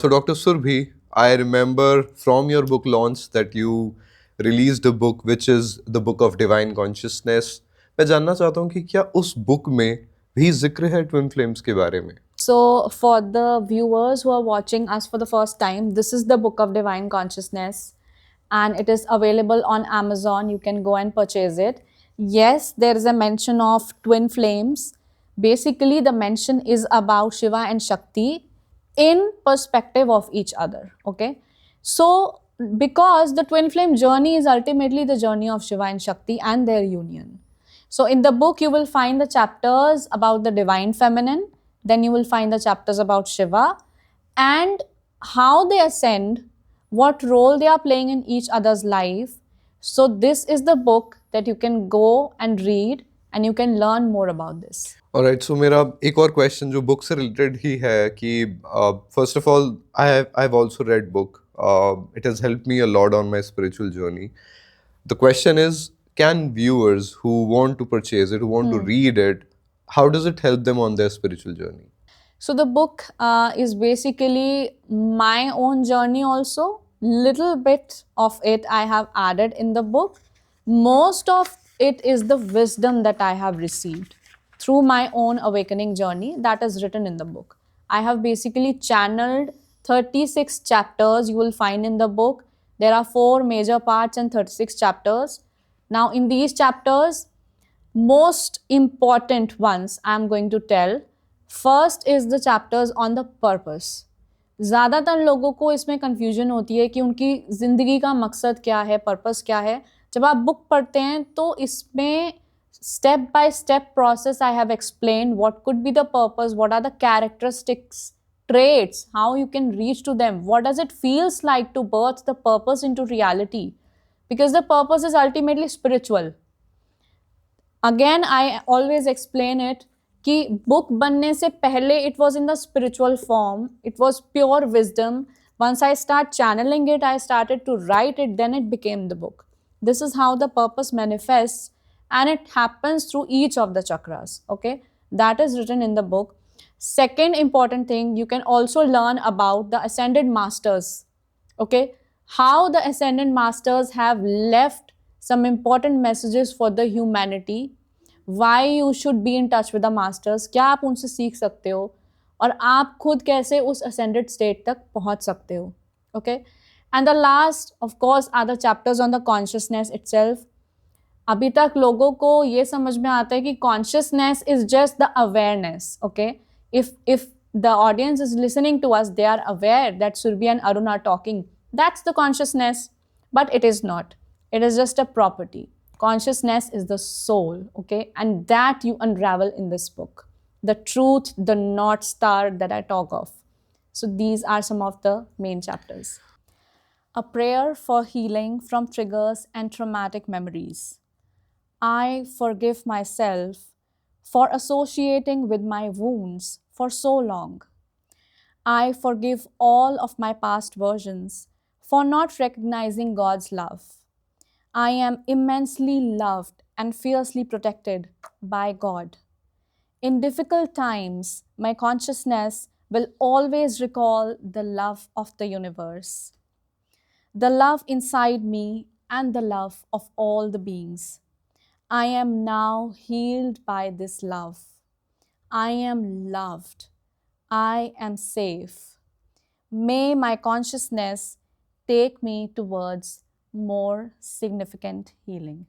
So, Dr. Surbhi, I remember from your book launch that you released a book which is the Book of Divine Consciousness. मैं जानना चाहता हूँ कि क्या उस बुक में भी जिक्र है ट्विन फ्लेम्स के बारे में? So, for the viewers who are watching us for the first time, this is the Book of Divine Consciousness and it is available on Amazon. You can go and purchase it. Yes, there is a mention of twin flames. Basically, the mention is about Shiva and Shakti in perspective of each other. Okay, so because the twin flame journey is ultimately the journey of Shiva and Shakti and their union. So, in the book, you will find the chapters about the divine feminine, then you will find the chapters about Shiva and how they ascend, what role they are playing in each other's life. So, this is the book that you can go and read and you can learn more about this. All right, so मेरा एक और question जो book से related ही है कि first of all I have also red book. It has helped me a lot on my spiritual journey. The question is, can viewers who want to purchase it, who want to read it, how does it help them on their spiritual journey? So the book is basically my own journey also. Little bit of it I have added in the book. Most of it is the wisdom that I have received through my own awakening journey that is written in the book. I have basically channeled 36 chapters you will find in the book. There are 4 major parts and 36 chapters. Now in these chapters, most important ones I'm going to tell. First is the chapters on the purpose. ज़्यादातर लोगों को इसमें confusion होती है कि उनकी ज़िंदगी का मकसद क्या है, पर्पस क्या है. जब आप बुक पढ़ते हैं तो इसमें step by step process I have explained what could be the purpose, what are the characteristics, traits, how you can reach to them, what does it feels like to birth the purpose into reality, because the purpose is ultimately spiritual. Again, I always explain it कि book बनने से पहले it was in the spiritual form, it was pure wisdom. Once I start channeling it, I started to write it, then it became the book. This is how the purpose manifests and it happens through each of the chakras. Okay, that is written in the book. Second important thing, you can also learn about the ascended masters. Okay, how the ascended masters have left some important messages for the humanity. Why you should be in touch with the masters, क्या आप उनसे सीख सकते हो और आप खुद कैसे उस ascended state तक पहुंच सकते हो. Okay, and the last of course are the chapters on the consciousness itself. अभी तक लोगों को ये समझ में आता है कि consciousness is just the awareness. Okay, if the audience is listening to us, they are aware that Surbhi and Arun are talking, that's the consciousness, but it is not. It is just a property. Consciousness is the soul. Okay, and that you unravel in this book, the truth, the North Star that I talk of. So these are some of the main chapters. A prayer for healing from triggers and traumatic memories. I forgive myself for associating with my wounds for so long. I forgive all of my past versions for not recognizing God's love. I am immensely loved and fiercely protected by God. In difficult times, my consciousness will always recall the love of the universe, the love inside me, and the love of all the beings. I am now healed by this love. I am loved. I am safe. May my consciousness take me towards more significant healing.